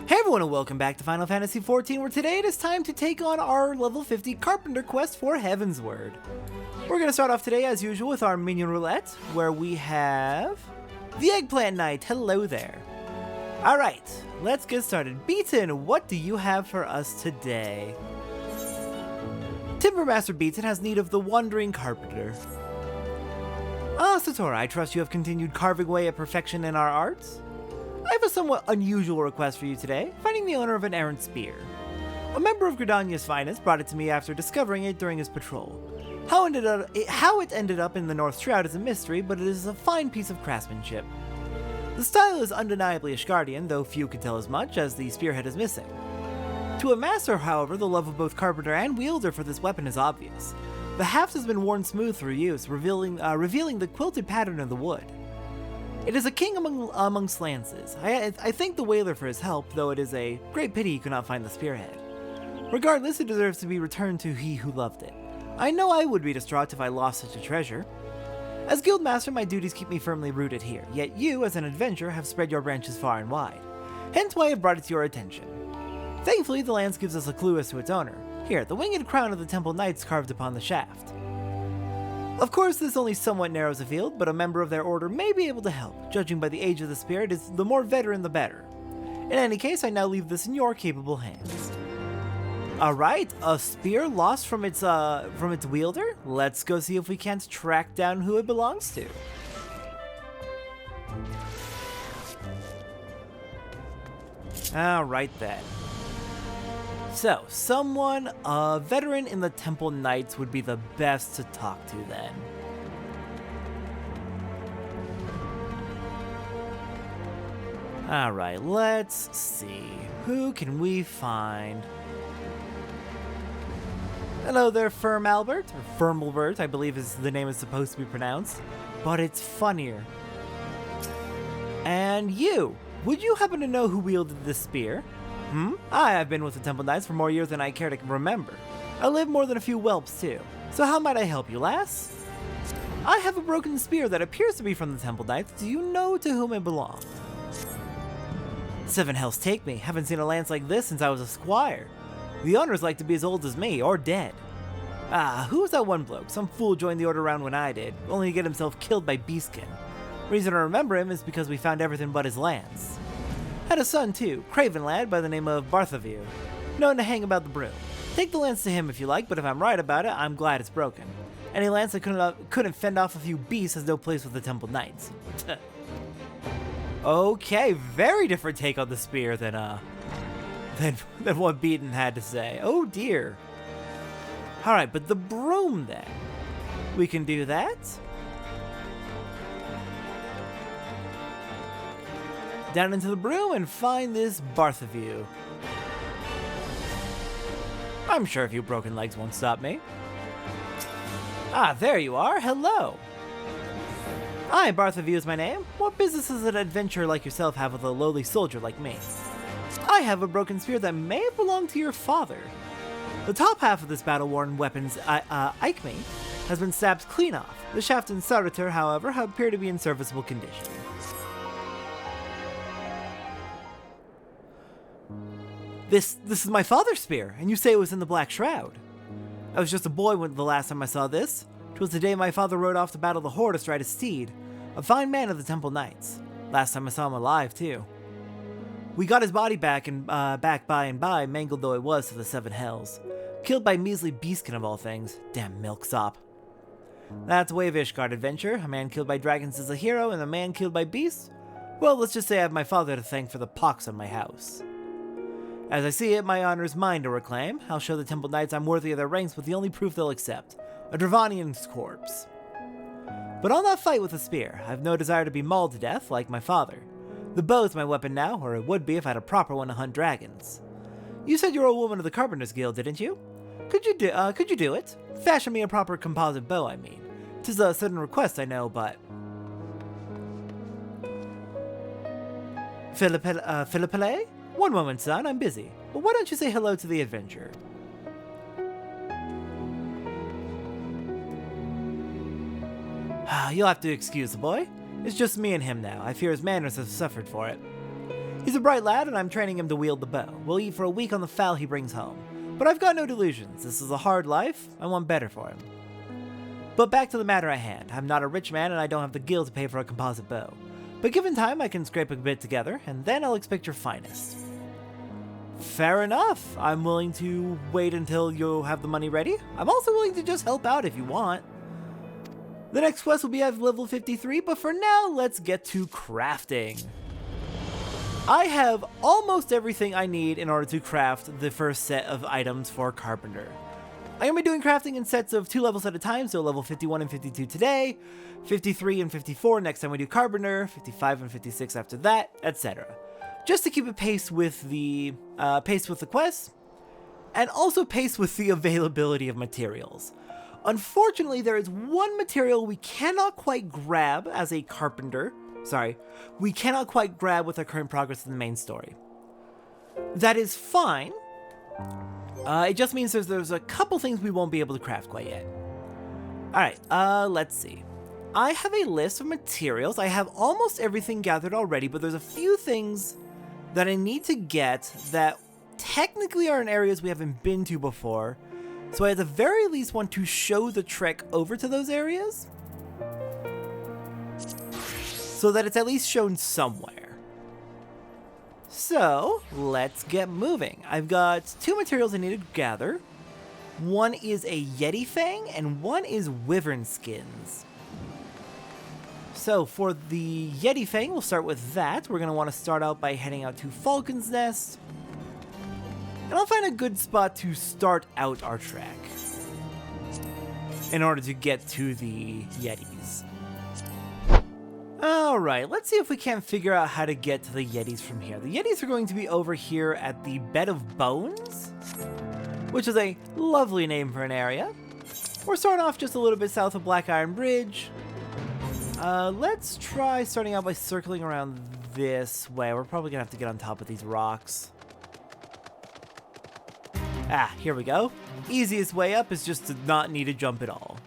Hey everyone and welcome back to Final Fantasy XIV, where today it is time to take on our level 50 Carpenter quest for Heavensward. We're going to start off today as usual with our minion roulette, where we have the Eggplant Knight. Hello there. Alright, let's get started. Beaton, what do you have for us today? Timbermaster Beaton has need of the Wandering Carpenter. Ah, Satora, I trust you have continued carving away at perfection in our arts? I have a somewhat unusual request for you today, finding the owner of an errant spear. A member of Gridania's finest brought it to me after discovering it during his patrol. How it ended up in the North Shroud is a mystery, but it is a fine piece of craftsmanship. The style is undeniably Ashgardian, though few can tell as much, as the spearhead is missing. To a master, however, the love of both carpenter and wielder for this weapon is obvious. The haft has been worn smooth through use, revealing the quilted pattern of the wood. It is a king amongst lances. I thank the whaler for his help, though it is a great pity he could not find the spearhead. Regardless, it deserves to be returned to he who loved it. I know I would be distraught if I lost such a treasure. As guildmaster, my duties keep me firmly rooted here, yet you, as an adventurer, have spread your branches far and wide. Hence why I have brought it to your attention. Thankfully, the lance gives us a clue as to its owner. Here, the winged crown of the Temple Knights carved upon the shaft. Of course, this only somewhat narrows the field, but a member of their order may be able to help. Judging by the age of the spirit, the more veteran the better. In any case, I now leave this in your capable hands. Alright, a spear lost from its wielder? Let's go see if we can't track down who it belongs to. Alright then. So, a veteran in the Temple Knights would be the best to talk to then. Alright, let's see. Who can we find? Hello there, Firm Albert, or Firmalbert, I believe is the name is supposed to be pronounced, but it's funnier. And you, would you happen to know who wielded this spear? I have been with the Temple Knights for more years than I care to remember. I live more than a few whelps too. So how might I help you, lass? I have a broken spear that appears to be from the Temple Knights. Do you know to whom it belongs? Seven hells take me. Haven't seen a lance like this since I was a squire. The owners like to be as old as me, or dead. Ah, who was that one bloke? Some fool joined the order around when I did, only to get himself killed by Beastkin. Reason I remember him is because we found everything but his lance. Had a son too, craven lad by the name of Barthaview, known to hang about the broom. Take the lance to him if you like, but if I'm right about it, I'm glad it's broken. Any lance that couldn't fend off a few beasts has no place with the Temple Knights. Okay, very different take on the spear than what Beaton had to say. Oh dear. Alright, but the broom then. We can do that. Down into the broom and find this Barthaview. I'm sure a few broken legs won't stop me. Ah, there you are. Hello. Hi, Barthaview is my name. What business does an adventurer like yourself have with a lowly soldier like me? I have a broken spear that may have belonged to your father. The top half of this battle-worn weapon's Ikeme has been stabbed clean off. The shaft and Sardator, however, appear to be in serviceable condition. This is my father's spear, and you say it was in the Black Shroud. I was just a boy when the last time I saw this. 'Twas the day my father rode off to battle the Horde to ride his steed, a fine man of the Temple Knights. Last time I saw him alive, too. We got his body back by and by, mangled though it was to the seven hells. Killed by measly Beastkin of all things. Damn milksop. That's the way of Ishgard adventure. A man killed by dragons is a hero, and a man killed by beasts? Well, let's just say I have my father to thank for the pox on my house. As I see it, my honor is mine to reclaim. I'll show the Temple Knights I'm worthy of their ranks with the only proof they'll accept. A Dravanian's corpse. But I'll not fight with a spear. I have no desire to be mauled to death, like my father. The bow's my weapon now, or it would be if I had a proper one to hunt dragons. You said you were a woman of the Carpenter's Guild, didn't you? Could you do it? Fashion me a proper composite bow, I mean. 'Tis a sudden request, I know, but... Philippele? One moment, son, I'm busy. But why don't you say hello to the adventurer? You'll have to excuse the boy. It's just me and him now. I fear his manners have suffered for it. He's a bright lad, and I'm training him to wield the bow. We'll eat for a week on the fowl he brings home. But I've got no delusions. This is a hard life. I want better for him. But back to the matter at hand. I'm not a rich man, and I don't have the gil to pay for a composite bow. But given time, I can scrape a bit together, and then I'll expect your finest. Fair enough. I'm willing to wait until you have the money ready. I'm also willing to just help out if you want. The next quest will be at level 53, but for now, let's get to crafting. I have almost everything I need in order to craft the first set of items for Carpenter. I'm going to be doing crafting in sets of 2 levels at a time, so level 51 and 52 today, 53 and 54 next time we do Carpenter, 55 and 56 after that, etc. Just to keep it pace with the quest, and also pace with the availability of materials. Unfortunately, there is one material we cannot quite grab as a Carpenter. We cannot quite grab with our current progress in the main story. That is fine. It just means there's a couple things we won't be able to craft quite yet. Alright, let's see. I have a list of materials. I have almost everything gathered already, but there's a few things that I need to get that technically are in areas we haven't been to before. So I at the very least want to show the trek over to those areas, so that it's at least shown somewhere. So let's get moving. I've got 2 materials I need to gather. One is a Yeti Fang and one is Wyvern skins. So for the Yeti Fang, we'll start with that. We're going to want to start out by heading out to Falcon's Nest. And I'll find a good spot to start out our trek in order to get to the Yetis. Alright, let's see if we can't figure out how to get to the Yetis from here. The Yetis are going to be over here at the Bed of Bones, which is a lovely name for an area. We're starting off just a little bit south of Black Iron Bridge. Let's try starting out by circling around this way. We're probably going to have to get on top of these rocks. Ah, here we go. Easiest way up is just to not need to jump at all.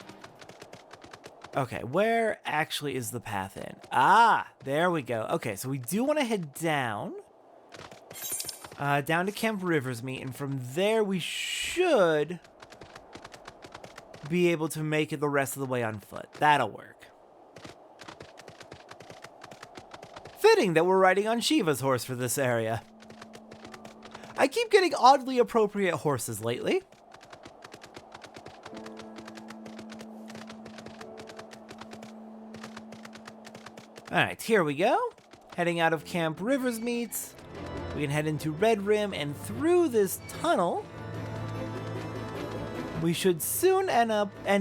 Okay, where actually is the path in? Ah, there we go. Okay, so we do want to head down. Down to Camp Riversmeet, and from there we should be able to make it the rest of the way on foot. That'll work. Fitting that we're riding on Shiva's horse for this area. I keep getting oddly appropriate horses lately. Alright, here we go. Heading out of Camp Riversmeet. We can head into Red Rim, and through this tunnel, we should soon end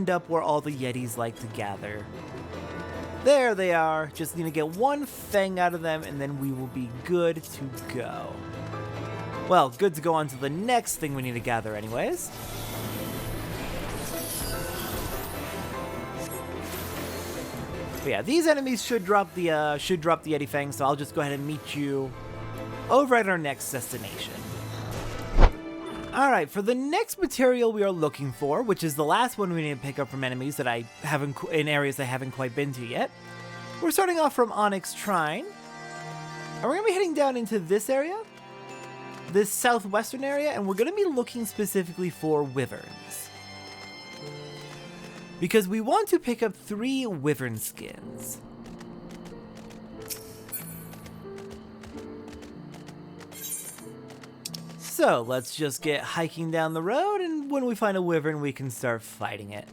up where all the Yetis like to gather. There they are. Just need to get one thing out of them, and then we will be good to go. Well, good to go on to the next thing we need to gather anyways. But yeah, these enemies should drop the Yeti Fang, so I'll just go ahead and meet you over at our next destination. Alright, for the next material we are looking for, which is the last one we need to pick up from enemies that I haven't in areas I haven't quite been to yet. We're starting off from Onyx Shrine. And we're gonna be heading down into this area. This southwestern area, and we're going to be looking specifically for wyverns. Because we want to pick up 3 wyvern skins. So let's just get hiking down the road, and when we find a wyvern, we can start fighting it.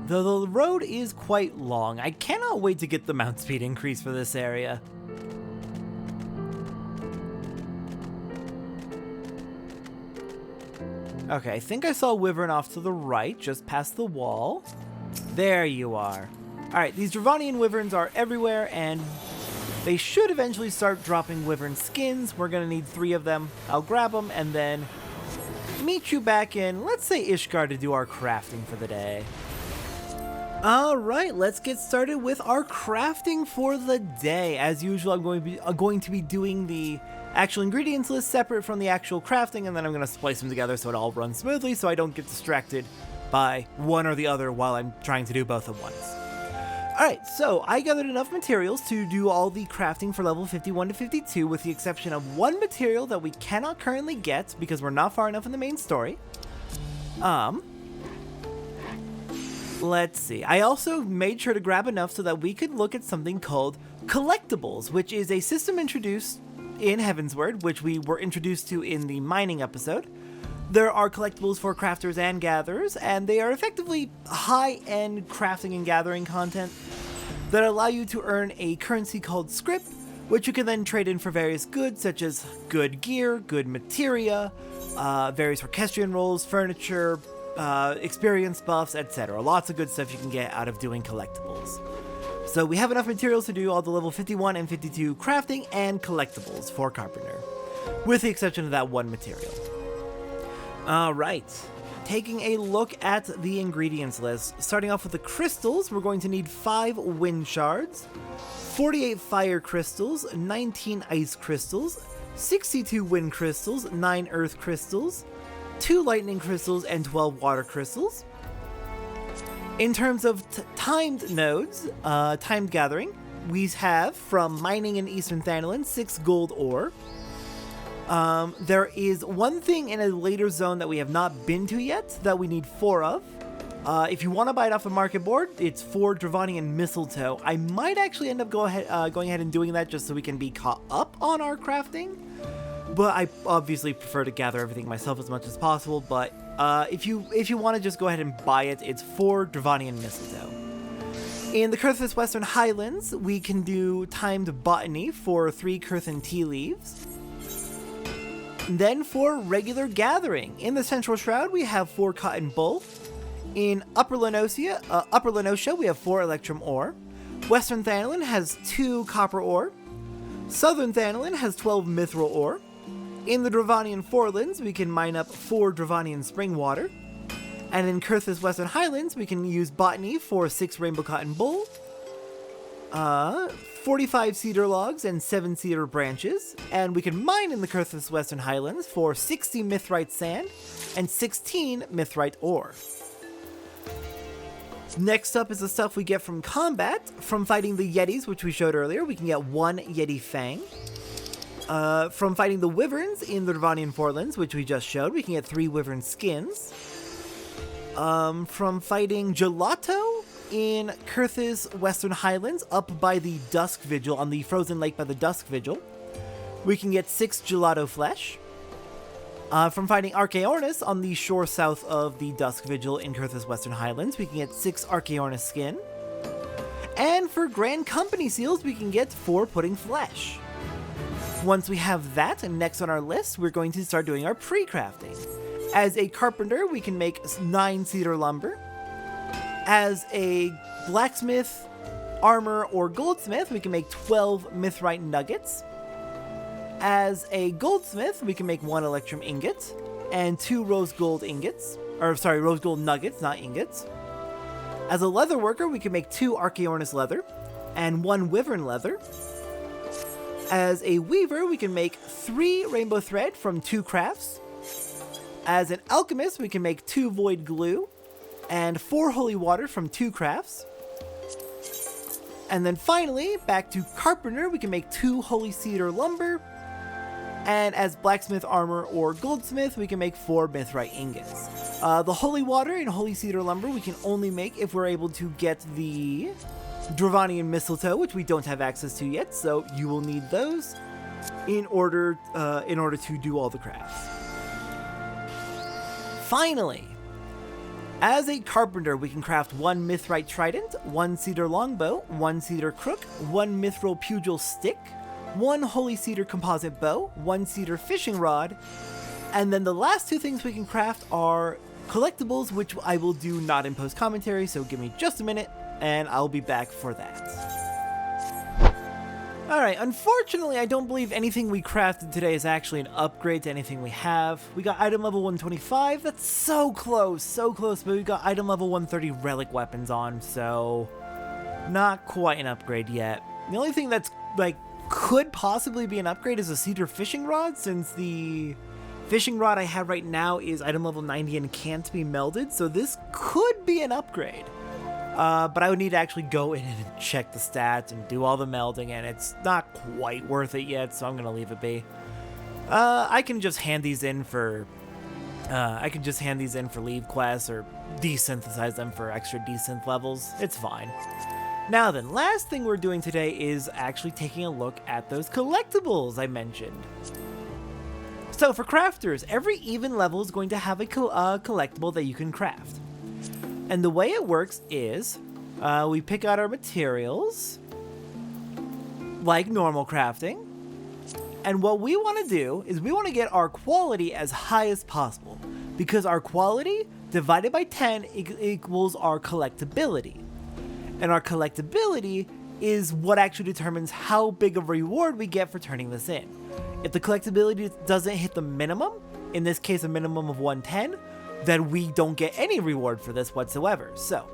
Though the road is quite long, I cannot wait to get the mount speed increase for this area. Okay, I think I saw a wyvern off to the right, just past the wall. There you are. Alright, these Dravanian wyverns are everywhere, and they should eventually start dropping wyvern skins. We're gonna need 3 of them. I'll grab them, and then meet you back in, let's say, Ishgard to do our crafting for the day. Alright, let's get started with our crafting for the day. As usual, I'm going to be doing the actual ingredients list separate from the actual crafting, and then I'm going to splice them together so it all runs smoothly so I don't get distracted by one or the other while I'm trying to do both at once. Alright, so I gathered enough materials to do all the crafting for level 51 to 52, with the exception of one material that we cannot currently get because we're not far enough in the main story. Let's see. I also made sure to grab enough so that we could look at something called Collectables, which is a system introduced in Heavensward, which we were introduced to in the mining episode. There are collectibles for crafters and gatherers, and they are effectively high-end crafting and gathering content that allow you to earn a currency called scrip, which you can then trade in for various goods such as good gear, good materia, various orchestrion rolls, furniture, experience buffs, etc. Lots of good stuff you can get out of doing collectibles. So we have enough materials to do all the level 51 and 52 crafting and collectibles for Carpenter, with the exception of that one material. Alright, taking a look at the ingredients list. Starting off with the crystals, we're going to need 5 wind shards, 48 fire crystals, 19 ice crystals, 62 wind crystals, 9 earth crystals, 2 lightning crystals, and 12 water crystals. In terms of timed nodes, timed gathering, we have from mining in Eastern Thanalan 6 gold ore. There is one thing in a later zone that we have not been to yet that we need 4 of. If you want to buy it off the market board, it's 4 Dravanian mistletoe. I might actually end up going ahead and doing that just so we can be caught up on our crafting. But I obviously prefer to gather everything myself as much as possible. But if you want to just go ahead and buy it, it's 4 Dravanian mistletoe. In the Kurthus Western Highlands, we can do timed botany for 3 Kurthan tea leaves. Then for regular gathering, in the Central Shroud, we have 4 cotton bull. In Upper Lenosha, we have 4 electrum ore. Western Thanalan has 2 copper ore. Southern Thanalan has 12 mithril ore. In the Dravanian Forelands, we can mine up 4 Dravanian spring water. And in Kurthus Western Highlands, we can use botany for 6 rainbow cotton bull, 45 cedar logs, and 7 cedar branches. And we can mine in the Kurthus Western Highlands for 60 mithrite sand and 16 mithrite ore. Next up is the stuff we get from combat. From fighting the Yetis, which we showed earlier, we can get 1 Yeti Fang. From fighting the Wyverns in the Dravanian Forelands, which we just showed, we can get 3 Wyvern skins. From fighting Gelato in Kurthus Western Highlands, up by the Dusk Vigil, on the frozen lake by the Dusk Vigil, we can get 6 Gelato flesh. From fighting Archaeornis on the shore south of the Dusk Vigil in Kurthus Western Highlands, we can get 6 Archaeornis skin. And for Grand Company seals, we can get 4 pudding flesh. Once we have that, next on our list, we're going to start doing our pre-crafting. As a carpenter, we can make 9 cedar lumber. As a blacksmith, armor, or goldsmith, we can make 12 mithrite nuggets. As a goldsmith, we can make 1 electrum ingot and 2 rose gold ingots. Rose gold nuggets, not ingots. As a leather worker, we can make 2 Archaeornis leather and 1 wyvern leather. As a weaver, we can make 3 rainbow thread from 2 crafts. As an alchemist, we can make 2 void glue and 4 holy water from 2 crafts. And then finally, back to carpenter, we can make 2 holy cedar lumber. And as blacksmith, armor, or goldsmith, we can make 4 mithrite ingots. The holy water and holy cedar lumber we can only make if we're able to get the Dravanian mistletoe, which we don't have access to yet, so you will need those in order to do all the crafts. Finally, as a carpenter, we can craft 1 mithrite trident, 1 cedar longbow, 1 cedar crook, 1 mithril pugil stick, 1 holy cedar composite bow, 1 cedar fishing rod, and then the last 2 things we can craft are collectibles, which I will do not in post commentary, so give me just a minute and I'll be back for that. Alright, unfortunately I don't believe anything we crafted today is actually an upgrade to anything we have. We got item level 125, that's so close, but we got item level 130 relic weapons on, so not quite an upgrade yet. The only thing that's like could possibly be an upgrade is a cedar fishing rod, since the fishing rod I have right now is item level 90 and can't be melded, so this could be an upgrade. But I would need to actually go in and check the stats and do all the melding, and it's not quite worth it yet, so I'm gonna leave it be. I can just hand these in for leave quests or desynthesize them for extra desynth levels. It's fine. Now then, last thing we're doing today is actually taking a look at those collectibles I mentioned. So for crafters, every even level is going to have a collectible that you can craft. And the way it works is, we pick out our materials, like normal crafting, and what we want to do is we want to get our quality as high as possible, because our quality divided by 10 equals our collectability. And our collectability is what actually determines how big of a reward we get for turning this in. If the collectability doesn't hit the minimum, in this case a minimum of 110, then we don't get any reward for this whatsoever. So,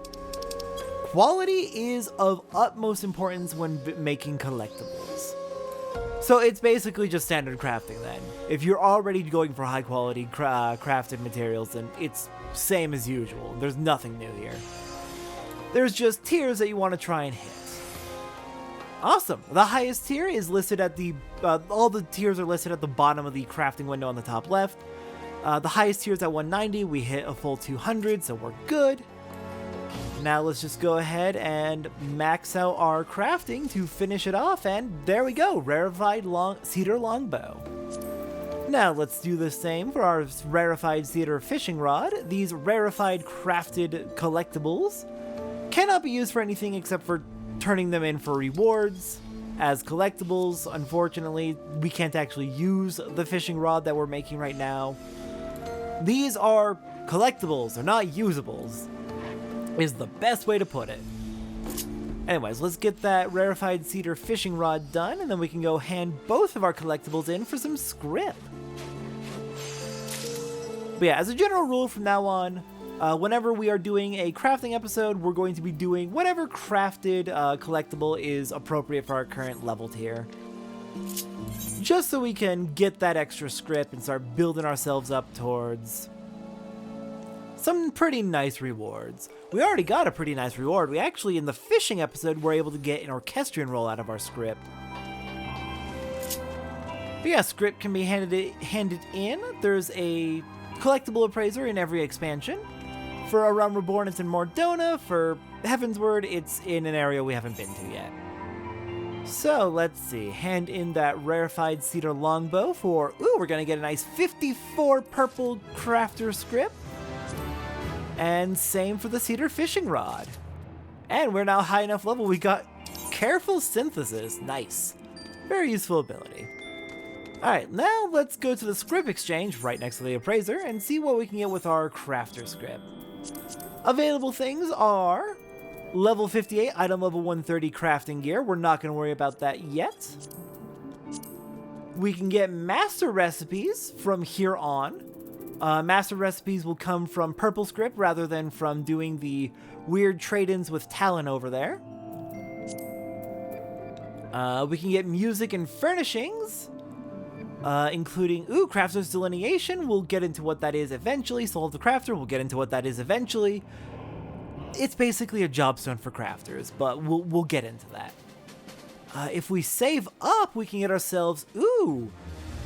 quality is of utmost importance when making collectibles. So it's basically just standard crafting then. If you're already going for high quality crafted materials, then it's same as usual. There's nothing new here. There's just tiers that you want to try and hit. Awesome. The highest tier is listed at the, all the tiers are listed at the bottom of the crafting window on the top left. The highest tier is at 190, we hit a full 200, so we're good. Now let's just go ahead and max out our crafting to finish it off, and there we go, rarefied cedar longbow. Now let's do the same for our rarefied cedar fishing rod. These rarefied crafted collectibles cannot be used for anything except for turning them in for rewards. As collectibles, unfortunately, we can't actually use the fishing rod that we're making right now. These are collectibles, they're not usables, is the best way to put it. Anyways, let's get that rarefied cedar fishing rod done, and then we can go hand both of our collectibles in for some scrip. But yeah, as a general rule from now on, whenever we are doing a crafting episode, we're going to be doing whatever crafted collectible is appropriate for our current level tier. Just so we can get that extra script and start building ourselves up towards some pretty nice rewards. We already got a pretty nice reward. We actually, in the fishing episode, were able to get an orchestrion roll out of our script. But yeah, script can be handed in. There's a collectible appraiser in every expansion. For A Realm Reborn, it's in Mordona. For Heavensward, it's in an area we haven't been to yet. So, let's see. Hand in that rarefied cedar longbow for... Ooh, we're gonna get a nice 54 purple crafter script. And same for the cedar fishing rod. And we're now high enough level, we got careful synthesis. Nice. Very useful ability. Alright, now let's go to the script exchange right next to the appraiser and see what we can get with our crafter script. Available things are level 58, item level 130 crafting gear. We're not going to worry about that yet. We can get master recipes from here on. Master recipes will come from purple script rather than from doing the weird trade-ins with Talon over there. We can get music and furnishings, including, crafter's delineation. We'll get into what that is eventually. Soul of the Crafter, we'll get into what that is eventually. It's basically a jobstone for crafters, but we'll get into that. If we save up, we can get ourselves,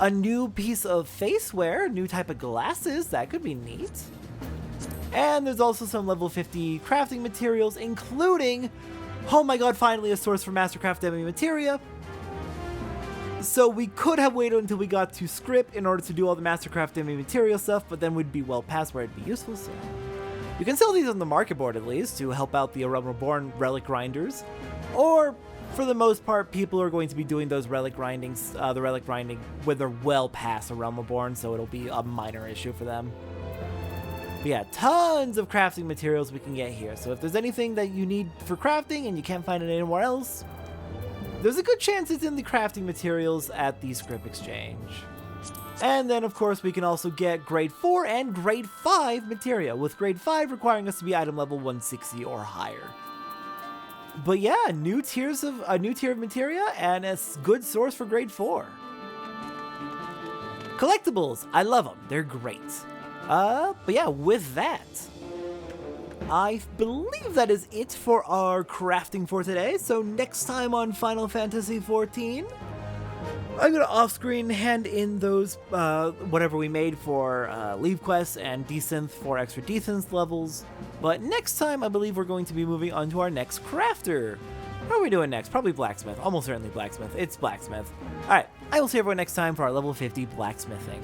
a new piece of faceware, a new type of glasses. That could be neat. And there's also some level 50 crafting materials, including, oh my god, finally a source for Mastercraft Demi Materia. So we could have waited until we got to script in order to do all the Mastercraft Demi Materia stuff, but then we'd be well past where it'd be useful, so... You can sell these on the market board at least to help out the A Realm Reborn relic grinders, or for the most part, people are going to be doing those relic grindings, the relic grinding when they're well past A Realm Reborn, so it'll be a minor issue for them. But yeah, tons of crafting materials we can get here, so if there's anything that you need for crafting and you can't find it anywhere else, there's a good chance it's in the crafting materials at the script exchange. And then, of course, we can also get grade 4 and grade 5 materia, with grade 5 requiring us to be item level 160 or higher. But yeah, a new tier of materia and a good source for grade 4. Collectables, I love them. They're great. But yeah, with that, I believe that is it for our crafting for today. So next time on Final Fantasy XIV, I'm gonna off-screen hand in those whatever we made for leave quests and desynth for extra desynth levels. But next time, I believe we're going to be moving on to our next crafter. What are we doing next? Probably blacksmith. Almost certainly blacksmith. It's blacksmith. All right, I will see everyone next time for our level 50 blacksmithing.